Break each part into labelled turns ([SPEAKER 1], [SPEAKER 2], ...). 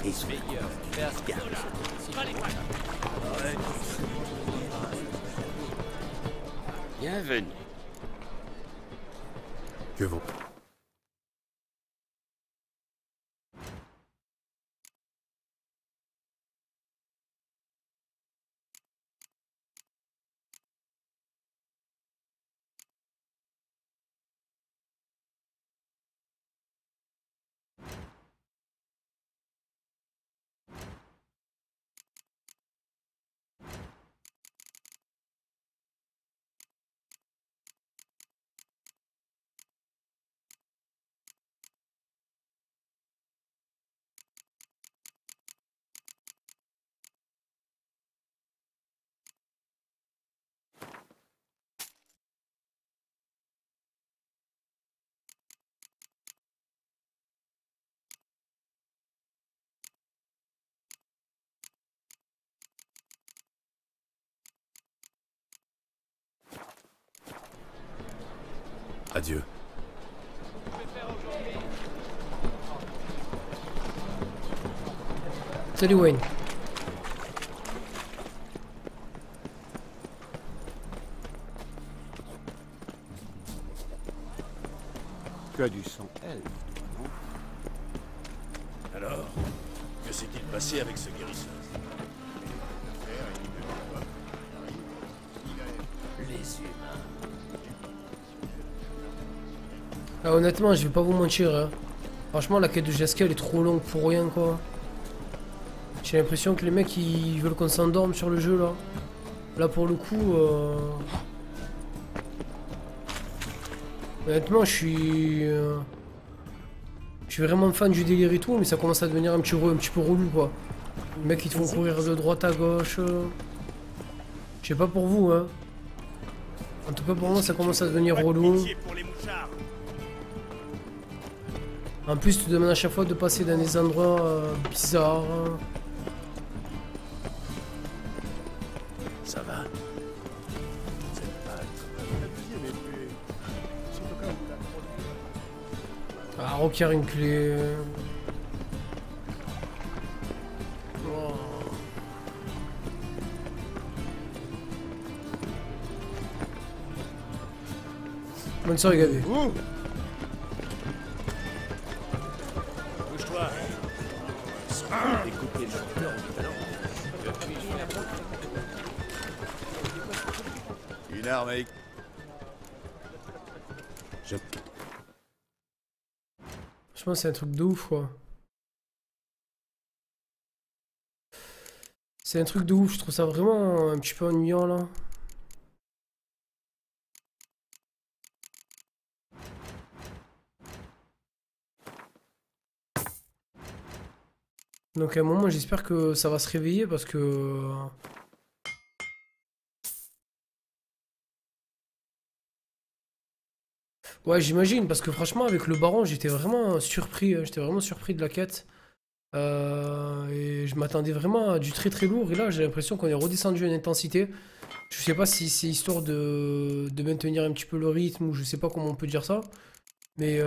[SPEAKER 1] Et son bienvenue.
[SPEAKER 2] Que vaut? Adieu.
[SPEAKER 3] Salut Wayne.
[SPEAKER 1] Tu as du sang elfe, non?
[SPEAKER 4] Alors, que s'est-il passé avec ce guérisseur?
[SPEAKER 1] Les humains.
[SPEAKER 3] Ah, honnêtement, je vais pas vous mentir. Hein. Franchement, la quête de Jasquet elle est trop longue pour rien quoi. J'ai l'impression que les mecs ils veulent qu'on s'endorme sur le jeu là. Là pour le coup. Honnêtement, je suis vraiment fan du délire et tout, mais ça commence à devenir un petit peu relou quoi. Les mecs ils te font courir de droite à gauche. Je sais pas pour vous hein. En tout cas pour moi ça commence à devenir relou. En plus tu te demandes à chaque fois de passer dans des endroits bizarres.
[SPEAKER 4] Ça va?
[SPEAKER 3] Ah, requiert une clé. Oh. Bonne soirée, Gabi.
[SPEAKER 4] Bouge-toi.
[SPEAKER 1] Écoutez le chanteur du talent. Depuis la
[SPEAKER 4] Une arme avec...
[SPEAKER 3] Franchement, c'est un truc de ouf, quoi. C'est un truc de ouf, je trouve ça vraiment un petit peu ennuyant, là. Donc à un moment, j'espère que ça va se réveiller, parce que... Ouais, j'imagine, parce que franchement, avec le baron, j'étais vraiment surpris. J'étais vraiment surpris de la quête. Et je m'attendais vraiment à du très très lourd. Et là, j'ai l'impression qu'on est redescendu en intensité. Je sais pas si c'est histoire de maintenir un petit peu le rythme ou je sais pas comment on peut dire ça. Mais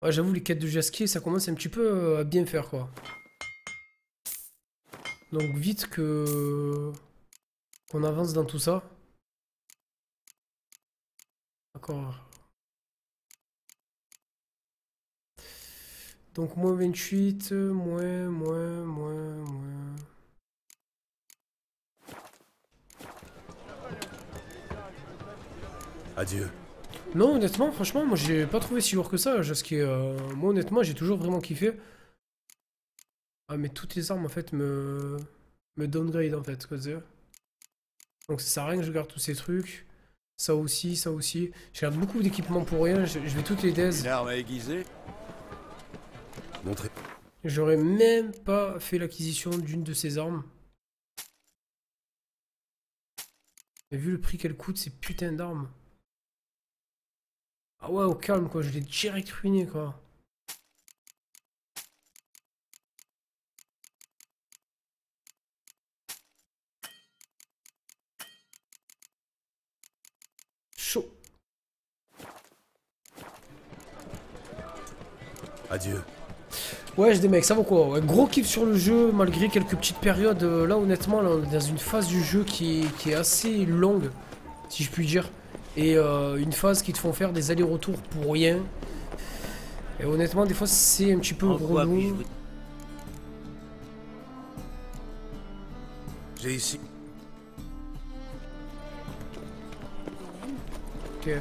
[SPEAKER 3] ouais, j'avoue, les quêtes de Jasquier, ça commence un petit peu à bien faire quoi. Donc vite que qu'on avance dans tout ça. D'accord. Donc moins 28, moins.
[SPEAKER 2] Adieu.
[SPEAKER 3] Non, honnêtement, franchement, moi j'ai pas trouvé si lourd que ça. Jasquier. Moi honnêtement, j'ai toujours vraiment kiffé. Ah mais toutes les armes en fait me downgrade en fait. Quoi, tu sais. Donc ça sert à rien que je garde tous ces trucs. Ça aussi, ça aussi. Je garde beaucoup d'équipements pour rien. Je vais toutes les
[SPEAKER 4] Une
[SPEAKER 3] days.
[SPEAKER 4] arme aiguisée?
[SPEAKER 2] Montrez.
[SPEAKER 3] J'aurais même pas fait l'acquisition d'une de ces armes. Mais vu le prix qu'elle coûte, ces putains d'armes. Ah ouais, au calme quoi, je l'ai direct ruiné quoi. Chaud.
[SPEAKER 2] Adieu.
[SPEAKER 3] Ouais, j'ai des mecs, ça vaut quoi? Ouais, gros kiff sur le jeu, malgré quelques petites périodes. Là, honnêtement, là, on est dans une phase du jeu qui est assez longue, si je puis dire. Et une phase qui te font faire des allers-retours pour rien. Et honnêtement, des fois, c'est un petit peu relou.
[SPEAKER 2] J'ai ici.
[SPEAKER 3] Ok.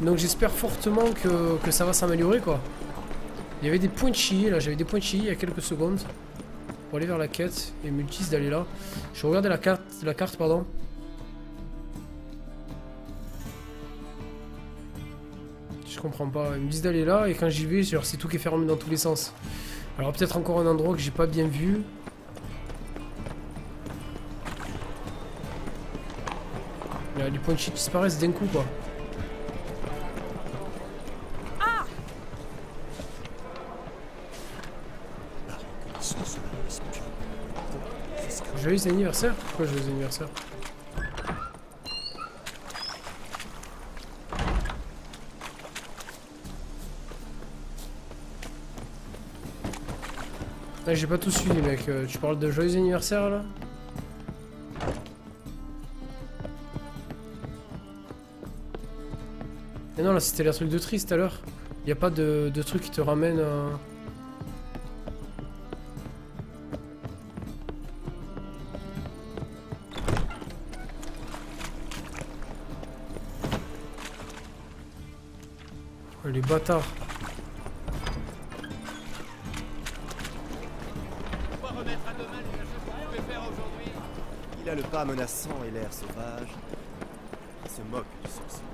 [SPEAKER 3] Donc j'espère fortement que ça va s'améliorer, quoi. Il y avait des points de chi, là, j'avais des points de chi il y a quelques secondes. Pour aller vers la quête, et me disent d'aller là. Je regardais la carte, pardon. Je comprends pas, ils me disent d'aller là, et quand j'y vais, genre, c'est tout qui est fermé dans tous les sens. Alors peut-être encore un endroit que j'ai pas bien vu. Les points de chi disparaissent d'un coup, quoi. Joyeux anniversaire? Pourquoi joyeux anniversaire? Ah, j'ai pas tout suivi, mec. Tu parles de joyeux anniversaire, là? Mais non, là, c'était les trucs de triste tout à l'heure. Y a pas de truc qui te ramène à... Les bâtards.
[SPEAKER 5] Il a le pas menaçant et l'air sauvage. Il se moque du sorceleur.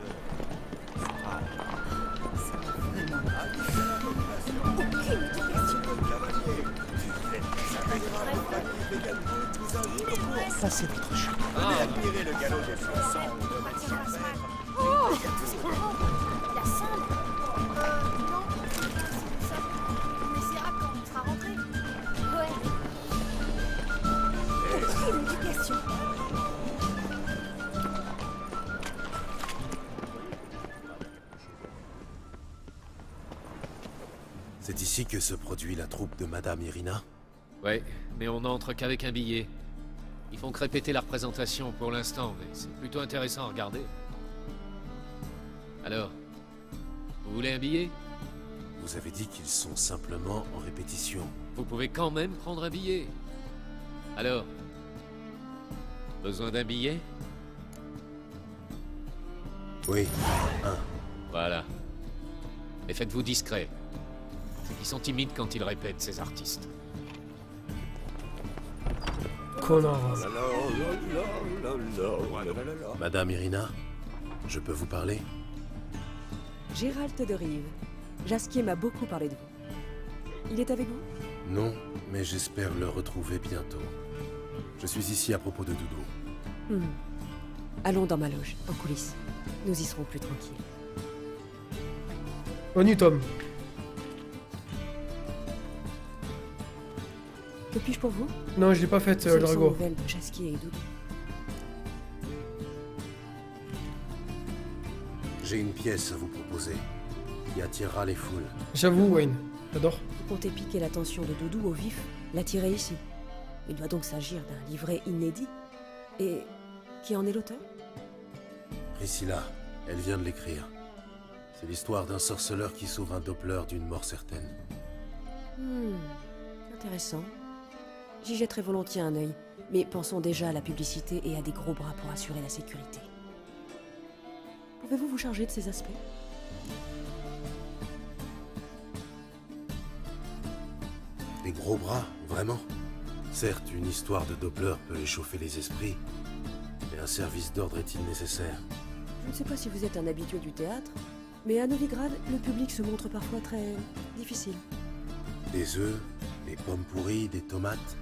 [SPEAKER 1] Ça, c'est votre chien.
[SPEAKER 4] Venez admirer le galop des flassants.
[SPEAKER 6] Oh, tout ce qu'on rend. La cendre. Non. C'est ça. On essaiera quand on sera rentré. Ouais. Aucune éducation.
[SPEAKER 2] C'est ici que se produit la troupe de Madame Irina?
[SPEAKER 7] Ouais, mais on n'entre qu'avec un billet. Ils font que répéter la représentation pour l'instant, mais c'est plutôt intéressant à regarder. Alors, vous voulez un billet?
[SPEAKER 2] Vous avez dit qu'ils sont simplement en répétition.
[SPEAKER 7] Vous pouvez quand même prendre un billet. Alors, besoin d'un billet?
[SPEAKER 2] Oui, un.
[SPEAKER 7] Voilà. Et faites-vous discret. C'est qu'ils sont timides quand ils répètent, ces artistes.
[SPEAKER 3] Connard.
[SPEAKER 2] Madame Irina, je peux vous parler?
[SPEAKER 8] Gérald de Rive. Jasquier m'a beaucoup parlé de vous. Il est avec vous?
[SPEAKER 2] Non, mais j'espère le retrouver bientôt. Je suis ici à propos de Doudou.
[SPEAKER 8] Allons dans ma loge, en coulisses. Nous y serons plus tranquilles.
[SPEAKER 3] Bonne nuit, Tom.
[SPEAKER 8] Que puis-je pour vous?
[SPEAKER 3] Non, je l'ai pas faite,
[SPEAKER 8] Quelles sont
[SPEAKER 3] Drago.
[SPEAKER 8] nouvelles de Jasquier et Doudou?
[SPEAKER 2] J'ai une pièce à vous proposer qui attirera les foules.
[SPEAKER 3] J'avoue, Wayne. J'adore.
[SPEAKER 8] Vous comptez piquer l'attention de Doudou au vif, l'attirer ici. Il doit donc s'agir d'un livret inédit. Et qui en est l'auteur?
[SPEAKER 2] Priscilla, elle vient de l'écrire. C'est l'histoire d'un sorceleur qui sauve un Doppler d'une mort certaine.
[SPEAKER 8] Intéressant. J'y jetterai volontiers un œil, mais pensons déjà à la publicité et à des gros bras pour assurer la sécurité. Pouvez-vous vous charger de ces aspects?
[SPEAKER 2] Des gros bras, vraiment? Certes, une histoire de Doppler peut échauffer les esprits, mais un service d'ordre est-il nécessaire?
[SPEAKER 8] Je ne sais pas si vous êtes un habitué du théâtre, mais à Novigrad, le public se montre parfois très difficile.
[SPEAKER 2] Des œufs, des pommes pourries, des tomates,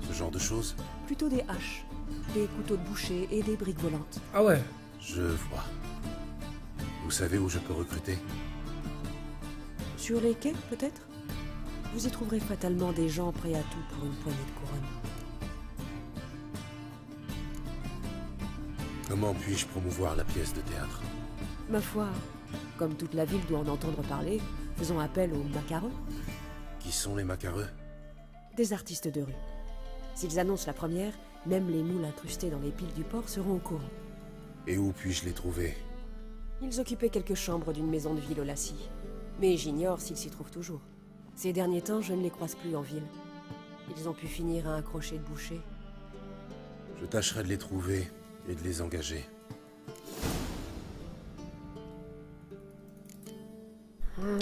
[SPEAKER 2] ce genre de choses?
[SPEAKER 8] Plutôt des haches, des couteaux de boucher et des briques volantes.
[SPEAKER 3] Ah ouais.
[SPEAKER 2] Je vois. Vous savez où je peux recruter?
[SPEAKER 8] Sur les quais, peut-être? Vous y trouverez fatalement des gens prêts à tout pour une poignée de couronne.
[SPEAKER 2] Comment puis-je promouvoir la pièce de théâtre?
[SPEAKER 8] Ma foi, comme toute la ville doit en entendre parler, faisons appel aux macarons.
[SPEAKER 2] Qui sont les macareux?
[SPEAKER 8] Des artistes de rue. S'ils annoncent la première, même les moules incrustés dans les piles du port seront au courant.
[SPEAKER 2] Et où puis-je les trouver?
[SPEAKER 8] Ils occupaient quelques chambres d'une maison de ville au Lassie. Mais j'ignore s'ils s'y trouvent toujours. Ces derniers temps, je ne les croise plus en ville. Ils ont pu finir à un crochet de boucher.
[SPEAKER 2] Je tâcherai de les trouver et de les engager.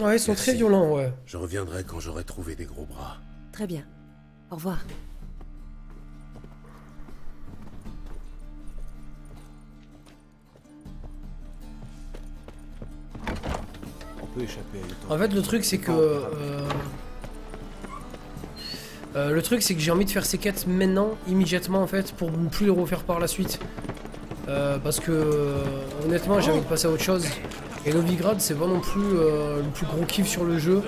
[SPEAKER 3] Ouais, ils sont
[SPEAKER 2] Merci.
[SPEAKER 3] très violents, ouais.
[SPEAKER 2] Je reviendrai quand j'aurai trouvé des gros bras.
[SPEAKER 8] Très bien. Au revoir.
[SPEAKER 5] On peut échapper à une
[SPEAKER 3] En fait, le truc, c'est que... le truc, c'est que j'ai envie de faire ces quêtes maintenant, immédiatement, en fait, pour ne plus les refaire par la suite. Parce que, honnêtement, j'ai envie de passer à autre chose. Et Novigrad, c'est pas non plus le plus gros kiff sur le jeu.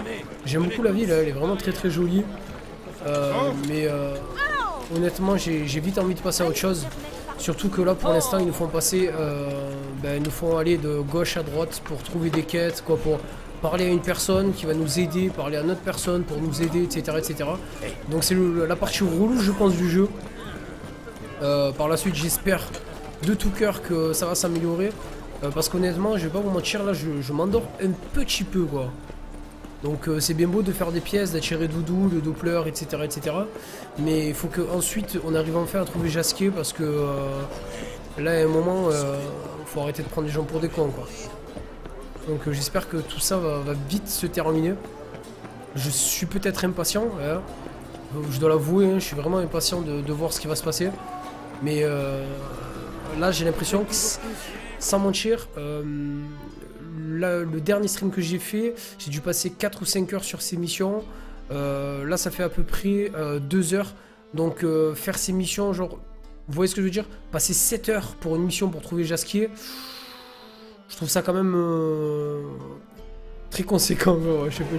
[SPEAKER 3] J'aime beaucoup la ville, elle est vraiment très très jolie. Mais honnêtement, j'ai vite envie de passer à autre chose. Surtout que là, pour l'instant, ils nous font passer... ils nous font aller de gauche à droite pour trouver des quêtes, quoi, pour parler à une personne qui va nous aider, parler à une autre personne pour nous aider, etc. etc. Donc c'est la partie relou, je pense, du jeu. Par la suite, j'espère de tout cœur que ça va s'améliorer. Parce qu'honnêtement, je vais pas vous mentir, là, je m'endors un petit peu, quoi. Donc c'est bien beau de faire des pièces, d'attirer Doudou, le Doppler, etc. etc. Mais il faut qu'ensuite on arrive enfin à trouver Jasquier parce que là, à un moment, faut arrêter de prendre les gens pour des cons, quoi. Donc j'espère que tout ça va vite se terminer. Je suis peut-être impatient, hein. Je dois l'avouer, hein, je suis vraiment impatient de voir ce qui va se passer. Mais là, j'ai l'impression que, sans mentir, le dernier stream que j'ai fait, j'ai dû passer 4 ou 5 heures sur ces missions. Là, ça fait à peu près 2 heures. Donc, faire ces missions, genre, vous voyez ce que je veux dire? Passer 7 heures pour une mission pour trouver Jasquier, je trouve ça quand même très conséquent. Ouais, je sais pas.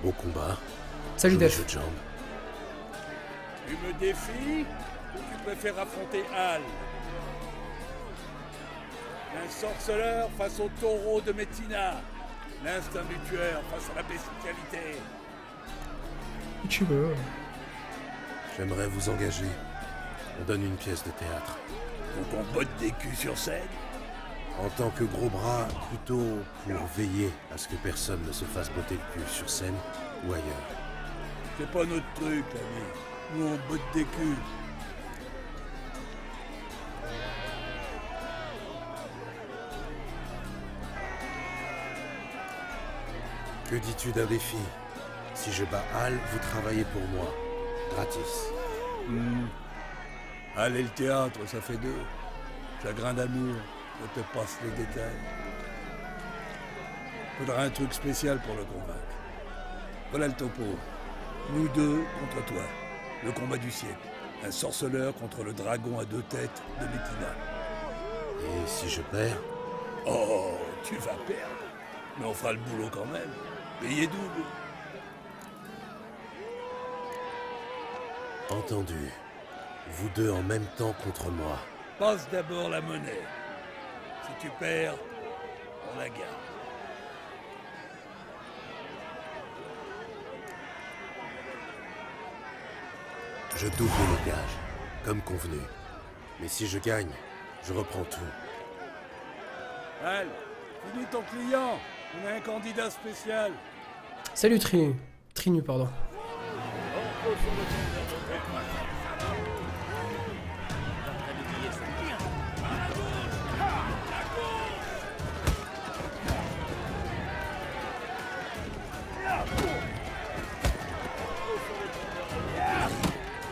[SPEAKER 2] Beau combat.
[SPEAKER 3] Salut
[SPEAKER 2] Joli
[SPEAKER 3] Def.
[SPEAKER 2] jeu de jambes.
[SPEAKER 4] Tu me défies ou tu préfères affronter Hal? L'ensorceleur face au taureau de Messina. L'instinct du tueur face à la bestialité.
[SPEAKER 3] Si tu veux.
[SPEAKER 2] J'aimerais vous engager. On donne une pièce de théâtre.
[SPEAKER 4] Faut qu'on botte des culs sur scène.
[SPEAKER 2] En tant que gros bras, plutôt pour veiller à ce que personne ne se fasse botter le cul sur scène ou ailleurs.
[SPEAKER 4] C'est pas notre truc, l'ami. Nous, on botte des culs.
[SPEAKER 2] Que dis-tu d'un défi? Si je bats Hal, vous travaillez pour moi. Gratis.
[SPEAKER 4] Allez, le théâtre, ça fait 2. Chagrin d'amour, je te passe les détails. Faudra un truc spécial pour le convaincre. Voilà le topo. Nous deux contre toi. Le combat du siècle. Un sorceleur contre le dragon à 2 têtes de Messina.
[SPEAKER 2] Et si je perds?
[SPEAKER 4] Oh, tu vas perdre. Mais on fera le boulot quand même. Payé double.
[SPEAKER 2] Entendu. Vous deux en même temps contre moi.
[SPEAKER 4] Passe d'abord la monnaie. Si tu perds, on la garde.
[SPEAKER 2] Je double le gage, comme convenu. Mais si je gagne, je reprends tout.
[SPEAKER 4] Al, finis ton client. On a un candidat spécial.
[SPEAKER 3] Salut Trinu, pardon.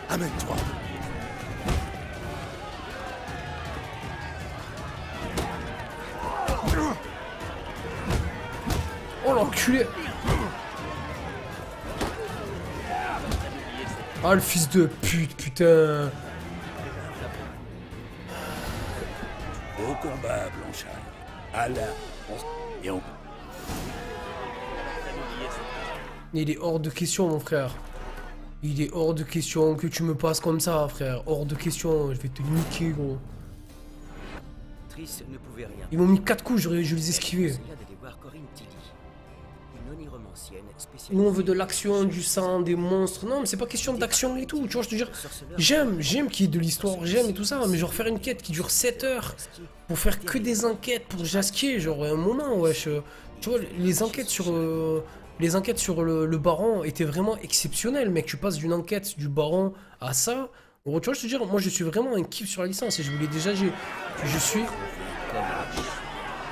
[SPEAKER 2] Amène-toi.
[SPEAKER 3] Oh l'enculé! Ah le fils de pute, putain!
[SPEAKER 4] Au combat, Blanchard. À la... Et on...
[SPEAKER 3] Il est hors de question, mon frère. Il est hors de question que tu me passes comme ça, frère. Hors de question, je vais te niquer, gros.
[SPEAKER 9] Triss ne pouvait rien.
[SPEAKER 3] Ils m'ont mis 4 coups, je les ai esquivés.
[SPEAKER 9] C'est là d'aller voir Corinne Tilly. une oniromancienne spécialisée.
[SPEAKER 3] Nous on veut de l'action, du sang, des monstres. Non mais c'est pas question d'action et tout, tu vois, je te dire. J'aime qu'il y ait de l'histoire, j'aime et tout ça, mais genre faire une quête qui dure 7 heures pour faire que des enquêtes pour Jasquier, genre un moment, wesh. Tu vois, les enquêtes sur le baron étaient vraiment exceptionnelles, mec. Tu passes d'une enquête du baron à ça. Gros, tu vois, je te dire, moi je suis vraiment un kiff sur la licence et je voulais déjà, je suis.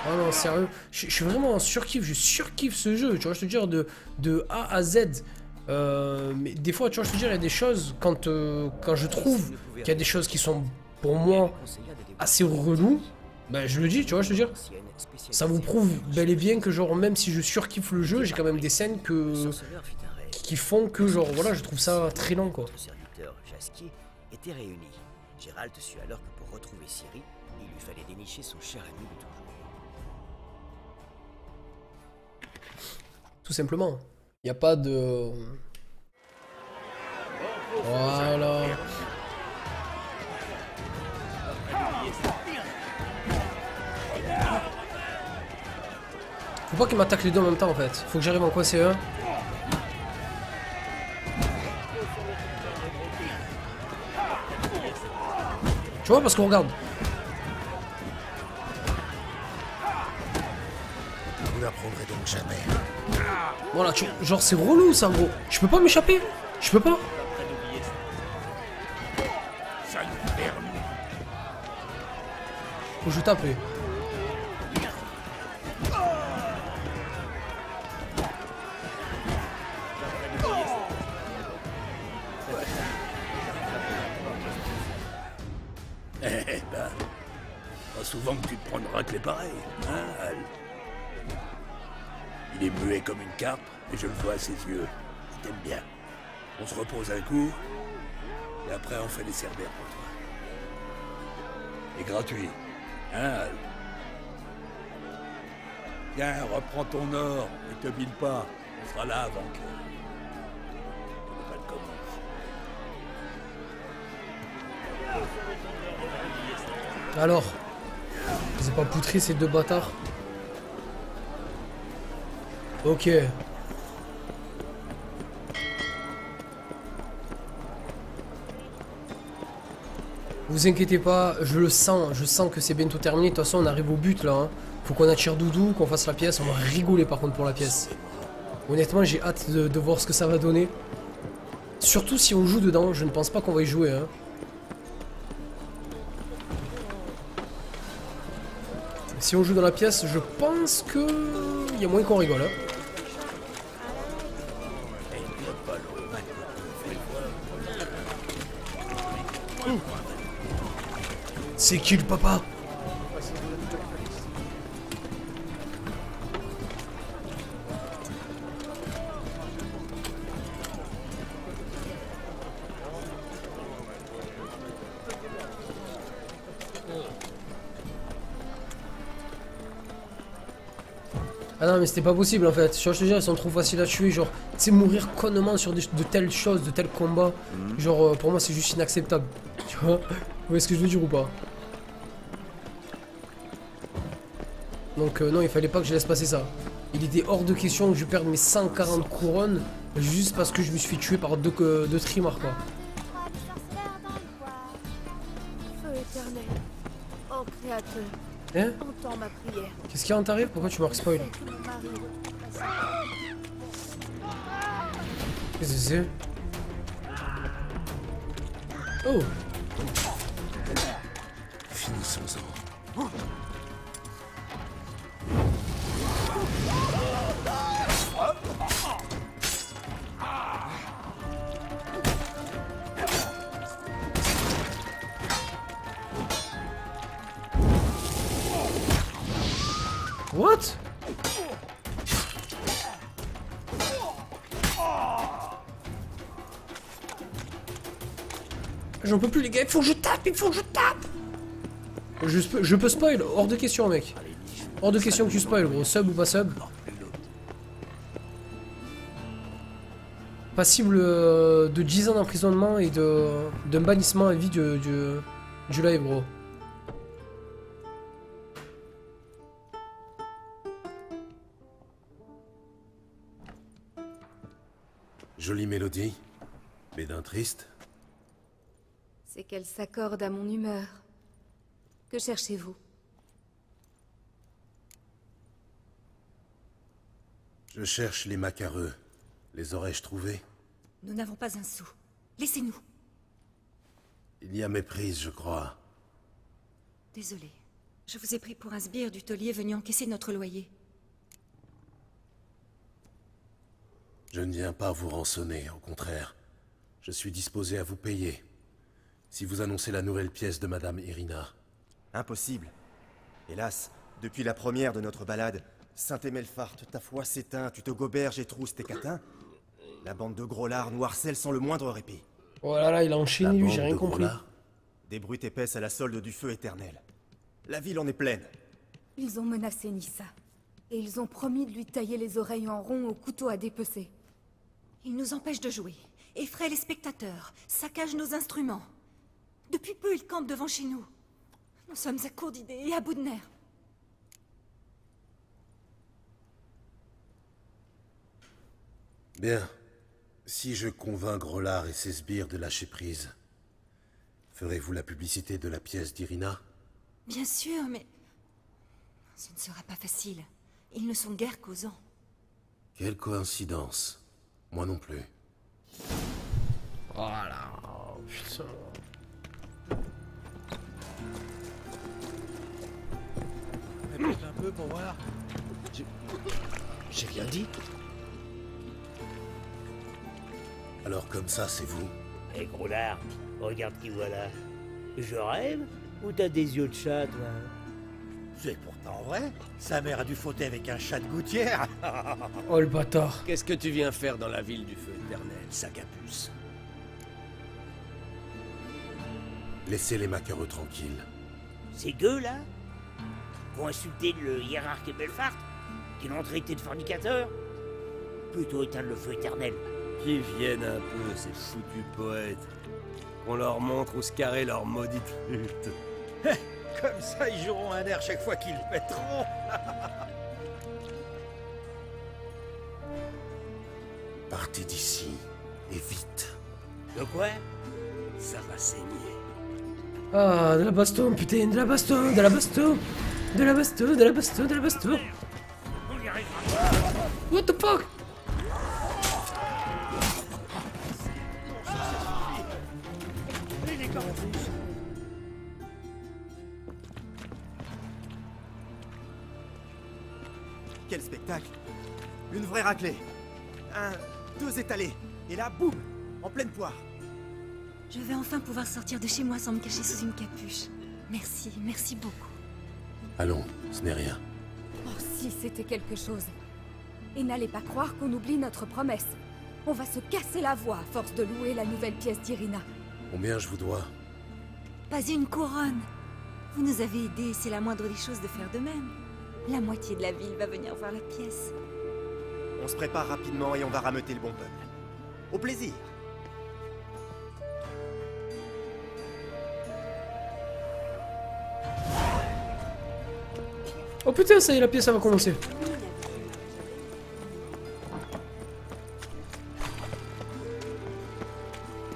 [SPEAKER 3] Ah non, sérieux, je suis vraiment en surkiff, je surkiffe ce jeu, tu vois, je te dire, de A à Z. Mais des fois, tu vois, je te dire, il y a des choses, quand je trouve qu'il y a des choses qui sont, pour moi, assez reloues, ben je le dis, tu vois, je te dire, ça vous prouve bel et bien que, genre, même si je surkiffe le jeu, j'ai quand même des scènes qui font que, genre, voilà, je trouve ça très lent, quoi.
[SPEAKER 9] Étaient réunis. Gérald sut alors que pour retrouver Ciri, il lui fallait dénicher son cher ami de toujours.
[SPEAKER 3] Tout simplement. Il n'y a pas de... Voilà. Faut pas qu'il m'attaque les deux en même temps en fait. Faut que j'arrive en coincer un. Tu vois, parce qu'on regarde.
[SPEAKER 2] Vous n'apprendrez donc jamais.
[SPEAKER 3] Voilà, genre c'est relou ça, gros. Je peux pas m'échapper. Je peux pas. Faut que je tape.
[SPEAKER 4] Eh ben, pas souvent que tu te prends une raclée pareille, hein, Al? Il est muet comme une carpe, et je le vois à ses yeux. Il t'aime bien. On se repose un coup, et après on fait les cerbères pour toi. Et gratuit, hein, Al? Viens, reprends ton or, et te bile pas. On sera là avant que... le bal commence.
[SPEAKER 3] Alors, c'est pas poutré ces deux bâtards. Ok. Vous inquiétez pas, je le sens, je sens que c'est bientôt terminé. De toute façon, on arrive au but là. Hein. Faut qu'on attire Doudou, qu'on fasse la pièce. On va rigoler par contre pour la pièce. Honnêtement, j'ai hâte de voir ce que ça va donner. Surtout si on joue dedans, je ne pense pas qu'on va y jouer. Hein. Si on joue dans la pièce, je pense que il y a moins qu'on rigole. Hein. C'est qui le papa? Ah non mais c'était pas possible en fait, je te dis, ils sont trop faciles à tuer, genre, tu sais, mourir connement sur de telles choses, de tels combats, genre, pour moi c'est juste inacceptable, tu vois, vous voyez ce que je veux dire ou pas? Donc non, il fallait pas que je laisse passer ça. Il était hors de question que je perde mes 140 couronnes juste parce que je me suis fait tuer par deux trimards quoi.
[SPEAKER 6] Feu éternel, ô créateur,
[SPEAKER 3] Hein?
[SPEAKER 6] entends ma prière.
[SPEAKER 3] Qu'est-ce qu'il y a en tarif? Pourquoi tu marques spoil?
[SPEAKER 6] Fais que mon mari
[SPEAKER 3] Qu'est-ce que c'est? Oh!
[SPEAKER 2] Finissons-en.
[SPEAKER 3] What? J'en peux plus les gars, il faut que je tape, il faut que je tape. Je peux spoil, hors de question mec. Hors de question que tu spoil gros, sub ou pas sub. Passible de 10 ans d'emprisonnement et d'un bannissement à vie du live gros.
[SPEAKER 2] Jolie mélodie. Bédin triste.
[SPEAKER 6] C'est qu'elle s'accorde à mon humeur. Que cherchez-vous?
[SPEAKER 2] Je cherche les macareux. Les aurais-je trouvés?
[SPEAKER 10] Nous n'avons pas un sou. Laissez-nous.
[SPEAKER 2] Il y a méprise, je crois.
[SPEAKER 10] Désolé. Je vous ai pris pour un sbire du taulier venu encaisser notre loyer.
[SPEAKER 2] Je ne viens pas vous rançonner, au contraire. Je suis disposé à vous payer. Si vous annoncez la nouvelle pièce de Madame Irina.
[SPEAKER 5] Impossible. Hélas, depuis la première de notre balade, Saint-Emelfart, ta foi s'éteint, tu te goberges et trousses tes catins. La bande de gros lards nous harcèle sans le moindre répit.
[SPEAKER 3] Oh là là, il a enchaîné, lui, j'ai rien compris.
[SPEAKER 5] Des brutes épaisses à la solde du feu éternel. La ville en est pleine.
[SPEAKER 6] Ils ont menacé Nissa. Et ils ont promis de lui tailler les oreilles en rond au couteau à dépecer.
[SPEAKER 10] Ils nous empêchent de jouer, effraient les spectateurs, saccagent nos instruments. Depuis peu, ils campent devant chez nous. Nous sommes à court d'idées et à bout de nerfs.
[SPEAKER 2] Bien. Si je convainc Grollard et ses sbires de lâcher prise, ferez-vous la publicité de la pièce d'Irina?
[SPEAKER 10] Bien sûr, mais... ce ne sera pas facile. Ils ne sont guère causants.
[SPEAKER 2] Quelle coïncidence. Moi non plus.
[SPEAKER 3] Voilà. Oh, putain.
[SPEAKER 1] Répète un peu pour voir. J'ai rien dit.
[SPEAKER 2] Alors comme ça, c'est vous?
[SPEAKER 9] Hé Grollard, regarde qui voilà. Je rêve ou t'as des yeux de chat, toi?
[SPEAKER 11] C'est pourtant vrai. Sa mère a dû fauter avec un chat de gouttière.
[SPEAKER 3] Oh le bâtard.
[SPEAKER 1] Qu'est-ce que tu viens faire dans la ville du feu éternel, sac à puce?
[SPEAKER 2] Laissez les macareux tranquilles.
[SPEAKER 9] Ces gueux, là, pour insulter le hiérarque Belfart, qui l'ont traité de fornicateur, plutôt éteindre le feu éternel.
[SPEAKER 1] Qu'ils viennent un peu, ces foutus poètes. Qu'on leur montre où se carrer leur maudite flûte.
[SPEAKER 11] Comme ça, ils joueront un air chaque fois qu'ils le mettront.
[SPEAKER 2] Partez d'ici, et vite.
[SPEAKER 9] De quoi? Ça va saigner.
[SPEAKER 3] Ah, de la baston, putain, de la baston, de la baston. De la baston, de la baston, de la baston.
[SPEAKER 9] On y arrivera.
[SPEAKER 3] What the fuck?
[SPEAKER 5] Quel spectacle! Une vraie raclée! Deux étalés! Et là, boum! En pleine poire!
[SPEAKER 10] Je vais enfin pouvoir sortir de chez moi sans me cacher sous une capuche. Merci, merci beaucoup.
[SPEAKER 2] Allons, ce n'est rien.
[SPEAKER 6] Oh, si c'était quelque chose. Et n'allez pas croire qu'on oublie notre promesse. On va se casser la voix à force de louer la nouvelle pièce d'Irina.
[SPEAKER 2] Combien je vous dois?
[SPEAKER 10] Pas une couronne. Vous nous avez aidés, c'est la moindre des choses de faire de même. La moitié de la ville va venir voir la pièce.
[SPEAKER 5] On se prépare rapidement et on va rameuter le bon peuple. Au plaisir!
[SPEAKER 3] Oh putain, ça y est, la pièce, ça va commencer.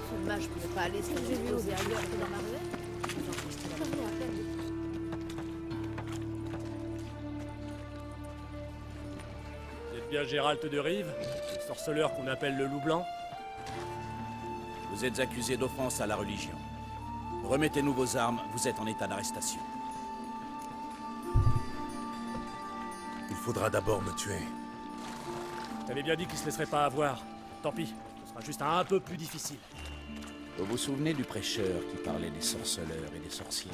[SPEAKER 6] Ce mage pouvait pas aller se reposer ailleurs que dans la ruelle.
[SPEAKER 12] Vous êtes bien Gérald de Rive, le sorceleur qu'on appelle le loup blanc?
[SPEAKER 13] Vous êtes accusé d'offense à la religion. Remettez-nous vos armes, vous êtes en état d'arrestation.
[SPEAKER 2] Il faudra d'abord me tuer.
[SPEAKER 12] T'avais bien dit qu'il se laisserait pas avoir. Tant pis, ce sera juste un peu plus difficile.
[SPEAKER 13] Vous vous souvenez du prêcheur qui parlait des sorceleurs et des sorciers?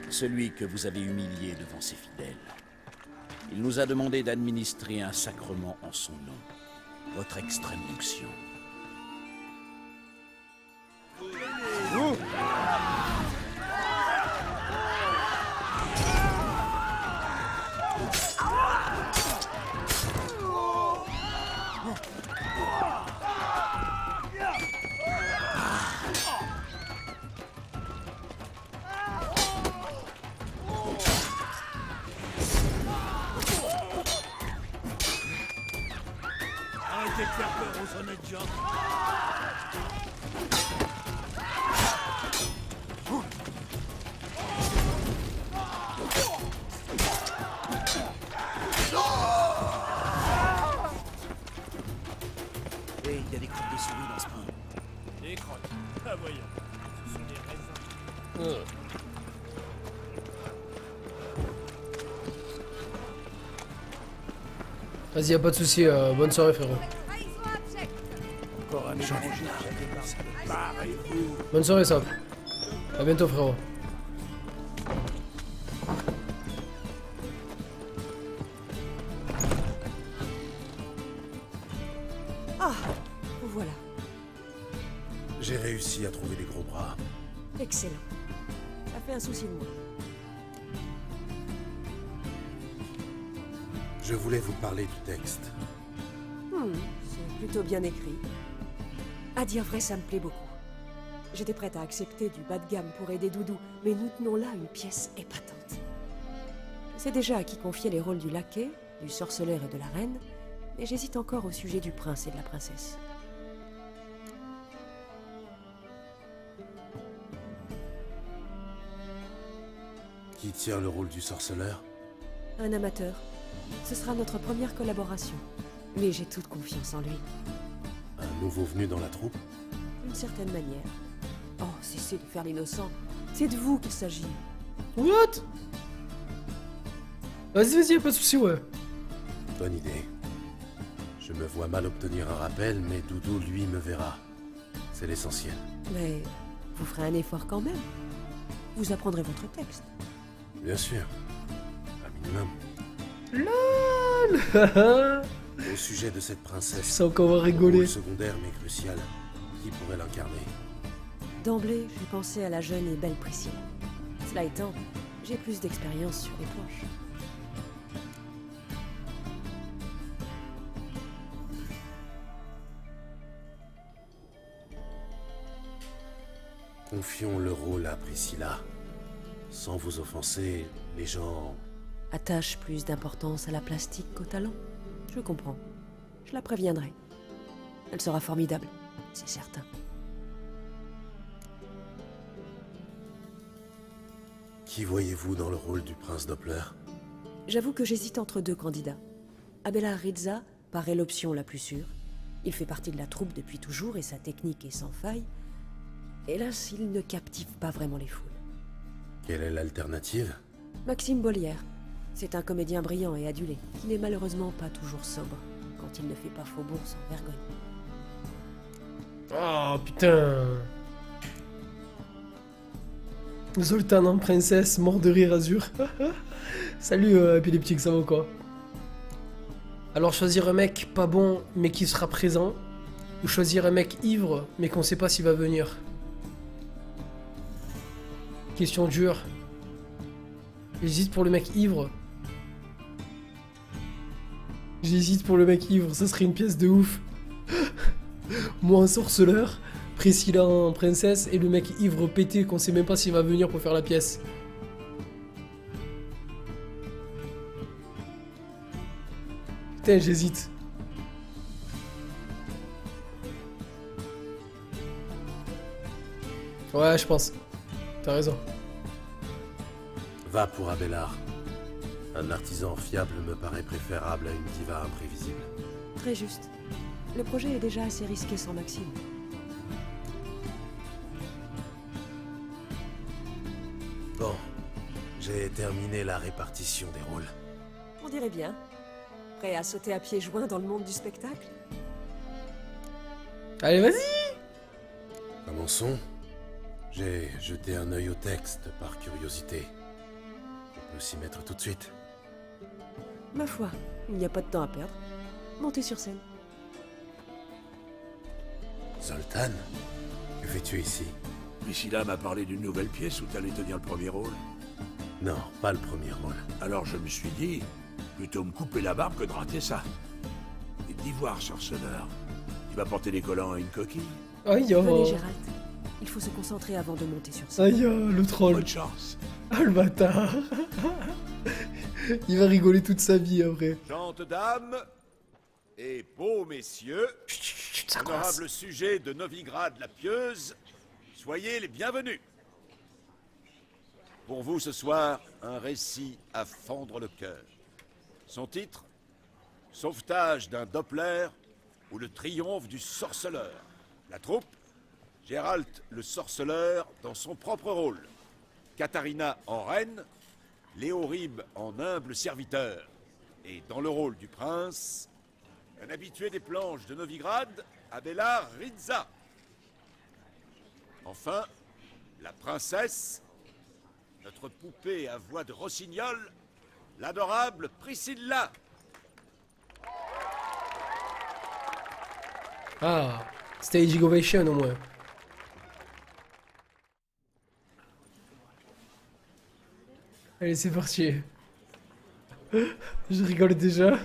[SPEAKER 13] Celui que vous avez humilié devant ses fidèles. Il nous a demandé d'administrer un sacrement en son nom. Votre extrême onction.
[SPEAKER 4] arrêtez de faire peur aux honnêtes gens.
[SPEAKER 11] Et il y a des crottes de souris dans ce pain.
[SPEAKER 12] Des crottes. Ah voyons. Ce sont des raisins.
[SPEAKER 3] Vas-y, y'a pas de soucis, bonne soirée frérot.
[SPEAKER 4] Encore un échange.
[SPEAKER 3] Bonne soirée Sop. A bientôt frérot.
[SPEAKER 8] Ah, vous voilà.
[SPEAKER 2] J'ai réussi à trouver les gros bras.
[SPEAKER 8] Excellent. Ça fait un souci de moi.
[SPEAKER 2] Je voulais vous parler du texte.
[SPEAKER 8] C'est plutôt bien écrit. À dire vrai, ça me plaît beaucoup. J'étais prête à accepter du bas de gamme pour aider Doudou, mais nous tenons là une pièce épatante. Je sais déjà à qui confier les rôles du laquais, du sorceleur et de la reine, mais j'hésite encore au sujet du prince et de la princesse.
[SPEAKER 2] Qui tient le rôle du sorceleur?
[SPEAKER 8] Un amateur. Ce sera notre première collaboration. Mais j'ai toute confiance en lui.
[SPEAKER 2] Un nouveau venu dans la troupe?
[SPEAKER 8] D'une certaine manière. Oh, cessez de faire l'innocent. C'est de vous qu'il s'agit.
[SPEAKER 3] What? Vas-y, y'a pas de soucis, ouais.
[SPEAKER 2] Bonne idée. Je me vois mal obtenir un rappel, mais Doudou, lui, me verra. C'est l'essentiel.
[SPEAKER 8] Mais vous ferez un effort quand même. Vous apprendrez votre texte.
[SPEAKER 2] Bien sûr. Un minimum.
[SPEAKER 3] LOL.
[SPEAKER 2] Au sujet de cette princesse.
[SPEAKER 3] Je sens qu'on va rigoler.
[SPEAKER 2] Rôle secondaire mais crucial. Qui pourrait l'incarner?
[SPEAKER 8] D'emblée, j'ai pensé à la jeune et belle Priscilla. Cela étant, j'ai plus d'expérience sur les planches.
[SPEAKER 2] Confions le rôle à Priscilla. Sans vous offenser, les gens...
[SPEAKER 8] Attache plus d'importance à la plastique qu'au talent. Je comprends. Je la préviendrai. Elle sera formidable, c'est certain.
[SPEAKER 2] Qui voyez-vous dans le rôle du prince Doppler?
[SPEAKER 8] J'avoue que j'hésite entre deux candidats. Abelard Rizza paraît l'option la plus sûre. Il fait partie de la troupe depuis toujours et sa technique est sans faille. Hélas, il ne captive pas vraiment les foules.
[SPEAKER 2] Quelle est l'alternative?
[SPEAKER 8] Maxime Bollière. C'est un comédien brillant et adulé, qui n'est malheureusement pas toujours sobre, quand il ne fait pas faubourg sans vergogne.
[SPEAKER 3] Oh putain. Zoltan en princesse, mort de rire Azur. Salut épileptique, ça va ou quoi? Alors choisir un mec pas bon mais qui sera présent, ou choisir un mec ivre mais qu'on sait pas s'il va venir? Question dure. J'hésite pour le mec ivre. J'hésite pour le mec ivre, ça serait une pièce de ouf. Moi en sorceleur, Priscilla en princesse et le mec ivre pété qu'on sait même pas s'il va venir pour faire la pièce. Putain, j'hésite. Ouais, je pense. T'as raison.
[SPEAKER 2] Va pour Abelard. Un artisan fiable me paraît préférable à une diva imprévisible.
[SPEAKER 8] Très juste. Le projet est déjà assez risqué sans Maxime.
[SPEAKER 2] Bon, j'ai terminé la répartition des rôles.
[SPEAKER 8] On dirait bien. Prêt à sauter à pieds joints dans le monde du spectacle?
[SPEAKER 3] Allez, vas-y!
[SPEAKER 2] Commençons. J'ai jeté un œil au texte par curiosité. On peut s'y mettre tout de suite.
[SPEAKER 8] Ma foi, il n'y a pas de temps à perdre. Montez sur scène.
[SPEAKER 2] Zoltan, que fais-tu ici?
[SPEAKER 4] Priscilla m'a parlé d'une nouvelle pièce où t'allais tenir le premier rôle.
[SPEAKER 2] Non, pas le premier rôle.
[SPEAKER 4] Alors je me suis dit, plutôt me couper la barbe que de rater ça. Et d'ivoire, sorceleur. Tu vas porter des collants à une coquille?
[SPEAKER 3] Aïe, oh.
[SPEAKER 8] Venez, Gérald. Il faut se concentrer avant de monter sur scène.
[SPEAKER 3] Aïe, oh, le troll.
[SPEAKER 4] Bonne chance.
[SPEAKER 3] Ah, le bâtard. Il va rigoler toute sa vie après.
[SPEAKER 4] Chante dame.
[SPEAKER 14] et beaux messieurs, honorables sujets de Novigrad la Pieuse, soyez les bienvenus. Pour vous ce soir, un récit à fendre le cœur. Son titre, Sauvetage d'un Doppler ou le triomphe du sorceleur. La troupe, Gérald le sorceleur dans son propre rôle. Katharina en reine, Léorib en humble serviteur. Et dans le rôle du prince, un habitué des planches de Novigrad, Abelard Rizza. Enfin, la princesse, notre poupée à voix de rossignol, l'adorable Priscilla.
[SPEAKER 3] Ah, staging ovation au moins. Allez, c'est parti. Je rigole déjà.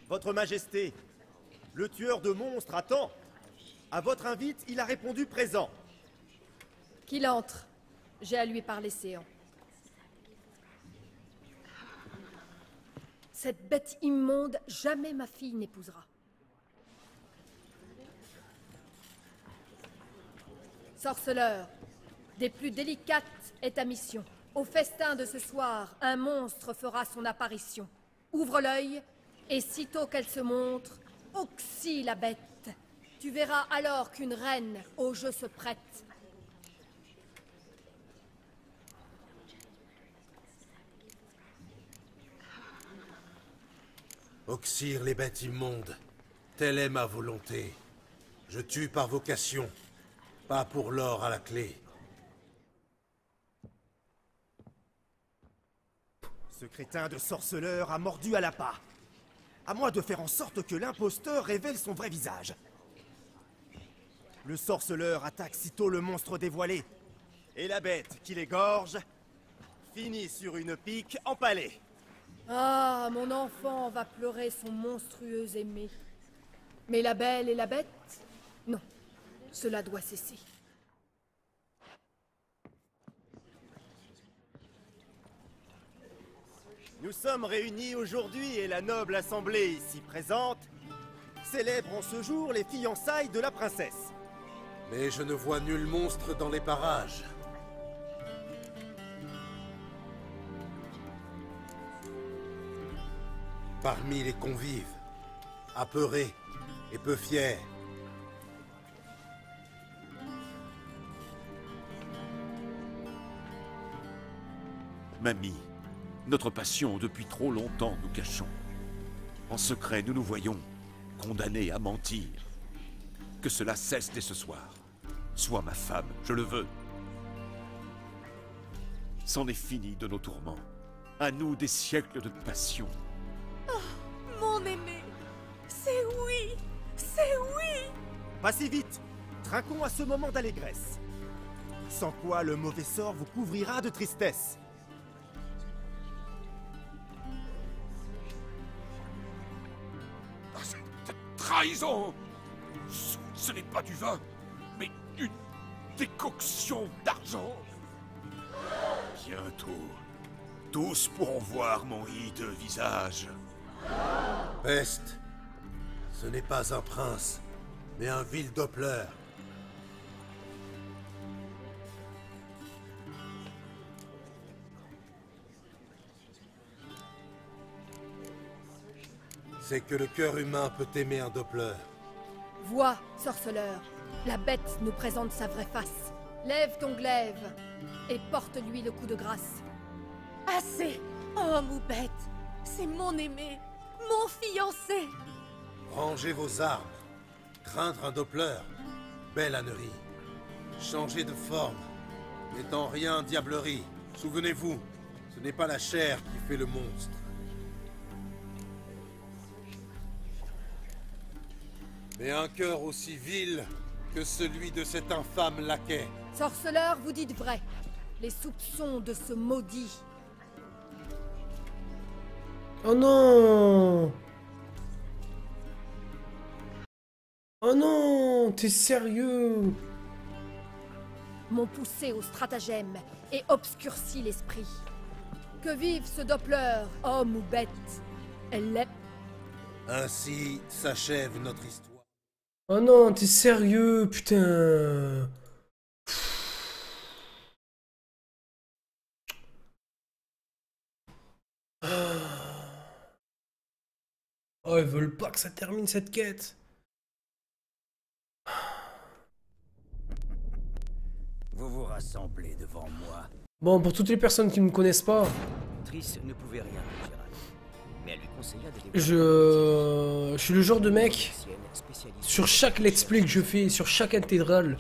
[SPEAKER 5] Votre Majesté, le tueur de monstres attend. À votre invite, il a répondu présent.
[SPEAKER 15] Qu'il entre. J'ai à lui parler séant. Cette bête immonde, jamais ma fille n'épousera. Sorceleur, des plus délicates est ta mission. Au festin de ce soir, un monstre fera son apparition. Ouvre l'œil, et sitôt qu'elle se montre, oxy la bête. Tu verras alors qu'une reine au jeu se prête.
[SPEAKER 2] Oxyre les bêtes immondes, telle est ma volonté. Je tue par vocation, pas pour l'or à la clé.
[SPEAKER 5] Ce crétin de sorceleur a mordu à l'appât. À moi de faire en sorte que l'imposteur révèle son vrai visage. Le sorceleur attaque sitôt le monstre dévoilé. Et la bête qui l'égorge finit sur une pique empalée.
[SPEAKER 15] Ah, mon enfant va pleurer son monstrueux aimé. Mais la belle et la bête? Non, cela doit cesser.
[SPEAKER 5] Nous sommes réunis aujourd'hui et la noble assemblée ici présente célèbre en ce jour les fiançailles de la princesse.
[SPEAKER 2] Mais je ne vois nul monstre dans les parages. Parmi les convives, apeurés et peu fiers.
[SPEAKER 14] Mamie, notre passion depuis trop longtemps nous cachons. En secret, nous nous voyons, condamnés à mentir. Que cela cesse dès ce soir. Sois ma femme, je le veux. C'en est fini de nos tourments. À nous des siècles de passion.
[SPEAKER 10] Oh, mon aimé, c'est oui, c'est oui.
[SPEAKER 5] Pas si vite, trinquons à ce moment d'allégresse. Sans quoi le mauvais sort vous couvrira de tristesse.
[SPEAKER 14] Cette trahison! Ce n'est pas du vin, mais une décoction d'argent. Bientôt, tous pourront voir mon hideux visage.
[SPEAKER 2] Peste, ce n'est pas un prince, mais un vil Doppler. C'est que le cœur humain peut aimer un Doppler.
[SPEAKER 15] Vois, sorceleur, la bête nous présente sa vraie face. Lève ton glaive et porte-lui le coup de grâce.
[SPEAKER 10] Assez! Oh, moubette, c'est mon aimé, mon fiancé!
[SPEAKER 2] Rangez vos armes. Craindre un Doppler, belle ânerie. Changer de forme, n'est en rien diablerie. Souvenez-vous, ce n'est pas la chair qui fait le monstre. Mais un cœur aussi vil que celui de cet infâme laquais.
[SPEAKER 15] Sorceleur, vous dites vrai. Les soupçons de ce maudit.
[SPEAKER 3] Oh non! Oh non! T'es sérieux?
[SPEAKER 15] m'ont poussé au stratagème et obscurci l'esprit. Que vive ce Doppler, homme ou bête. Elle l'est.
[SPEAKER 2] Ainsi s'achève notre histoire.
[SPEAKER 3] Oh non, t'es sérieux, putain. Oh, ils veulent pas que ça termine cette quête.
[SPEAKER 16] Vous vous rassemblez devant moi.
[SPEAKER 3] Bon, pour toutes les personnes qui ne me connaissent pas,
[SPEAKER 16] Triss ne pouvait rien de Gérald, mais elle lui conseilla de
[SPEAKER 3] je suis le genre de mec, sur chaque let's play que je fais, sur chaque intégrale,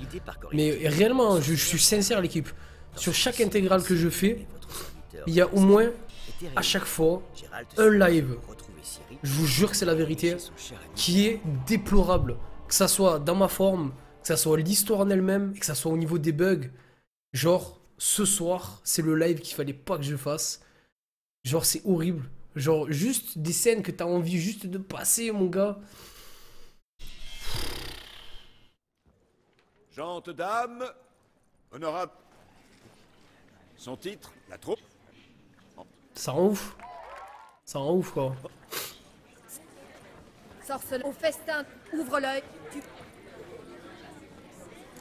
[SPEAKER 3] mais réellement, je suis sincère l'équipe, sur chaque intégrale que je fais, il y a au moins, à chaque fois, un live, je vous jure que c'est la vérité, qui est déplorable, que ça soit dans ma forme, que ça soit l'histoire en elle-même, et que ça soit au niveau des bugs, genre, ce soir, c'est le live qu'il fallait pas que je fasse, genre c'est horrible. Genre, juste des scènes que t'as envie juste de passer, mon gars.
[SPEAKER 14] Gente dame, honorable. Son titre, la troupe.
[SPEAKER 3] Ça rend ouf. Ça rend ouf, quoi.
[SPEAKER 15] Sorceleur, au festin, ouvre l'œil.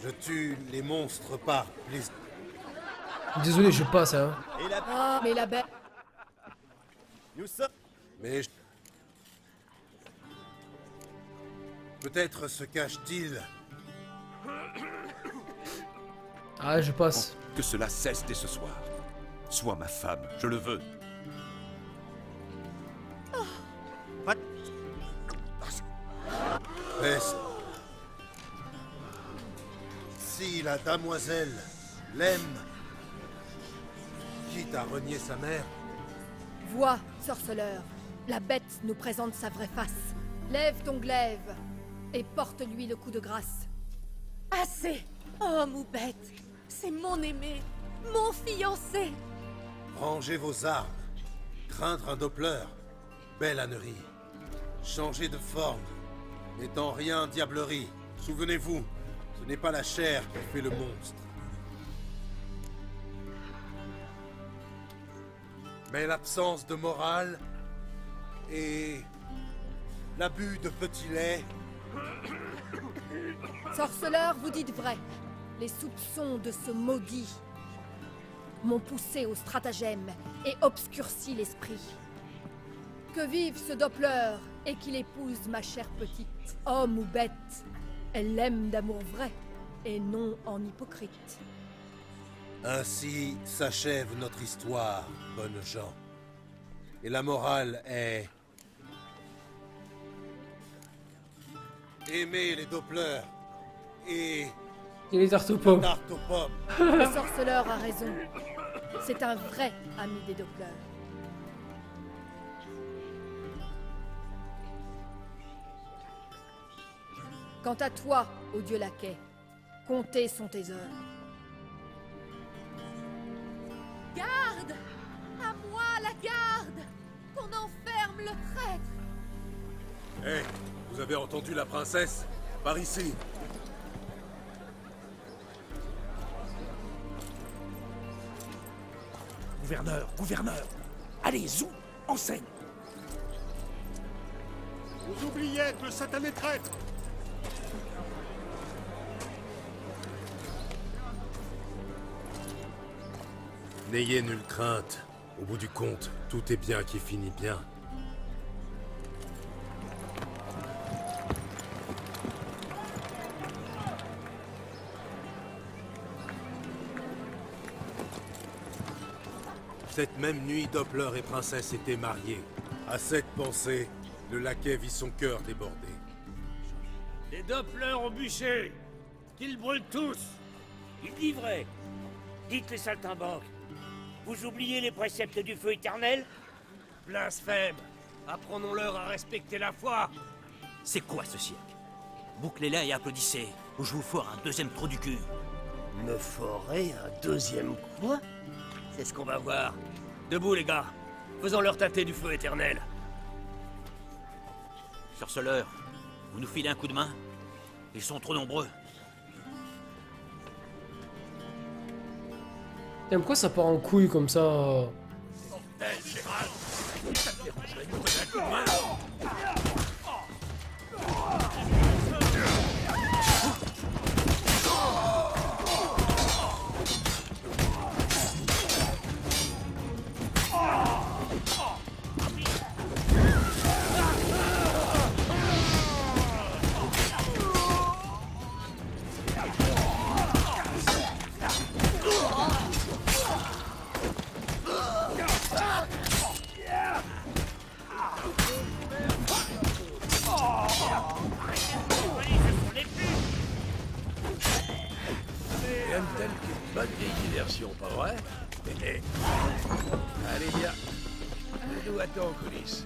[SPEAKER 2] Je tue les monstres par plaisir.
[SPEAKER 3] Désolé, je passe, hein.
[SPEAKER 15] Oh, mais la bête.
[SPEAKER 2] Nous sommes... Mais... Peut-être se cache-t-il...
[SPEAKER 3] Ah, je passe.
[SPEAKER 14] Que cela cesse dès ce soir. Sois ma femme, je le veux.
[SPEAKER 2] Peste. Si la damoiselle l'aime, quitte à renier sa mère...
[SPEAKER 15] Vois, sorceleur, la bête nous présente sa vraie face. Lève ton glaive et porte-lui le coup de grâce.
[SPEAKER 10] Assez, homme ou bête. C'est mon aimé, mon fiancé.
[SPEAKER 2] Rangez vos armes. Craindre un Doppler. Belle ânerie. Changer de forme. N'étant rien diablerie. Souvenez-vous, ce n'est pas la chair qui fait le monstre. Mais l'absence de morale et l'abus de petit lait...
[SPEAKER 15] Sorceleur, vous dites vrai. Les soupçons de ce maudit m'ont poussé au stratagème et obscurci l'esprit. Que vive ce Doppler et qu'il épouse ma chère petite. Homme ou bête, elle l'aime d'amour vrai et non en hypocrite.
[SPEAKER 2] Ainsi s'achève notre histoire, bonnes gens. Et la morale est... Aimer les Dopplers et...
[SPEAKER 3] les tartes aux pommes.
[SPEAKER 15] Le sorceleur a raison. C'est un vrai ami des Dopplers. Quant à toi, ô dieu laquais, compter sont tes heures.
[SPEAKER 10] Garde! À moi la garde! Qu'on enferme le prêtre!
[SPEAKER 2] Hé, vous avez entendu la princesse? Par ici!
[SPEAKER 4] Gouverneur, gouverneur! Allez, zou, en scène!
[SPEAKER 2] Vous oubliez que le satané traître! N'ayez nulle crainte. Au bout du compte, tout est bien qui finit bien. Cette même nuit, Doppler et Princesse étaient mariés. À cette pensée, le laquais vit son cœur déborder.
[SPEAKER 1] Les Doppler au bûcher! Qu'ils brûlent tous!
[SPEAKER 9] Il dit vrai. Dites les saltimbanques. Vous oubliez les préceptes du feu éternel?
[SPEAKER 1] Blasphème! Apprenons-leur à respecter la foi!
[SPEAKER 16] C'est quoi ce cirque? Bouclez-la et applaudissez, ou je vous foire un deuxième trou du cul.
[SPEAKER 1] Me forer un deuxième quoi? C'est ce qu'on va voir. Debout, les gars. Faisons-leur tâter du feu éternel.
[SPEAKER 16] Sorceleur, vous nous filez un coup de main? Ils sont trop nombreux.
[SPEAKER 3] Et pourquoi ça part en couille comme ça?
[SPEAKER 4] Gérald, ça te dérangerait de me donner un coup de main? Rien de tel qu'une bonne vieille diversion, pas vrai? Allez, viens. Je nous attends en coulisses.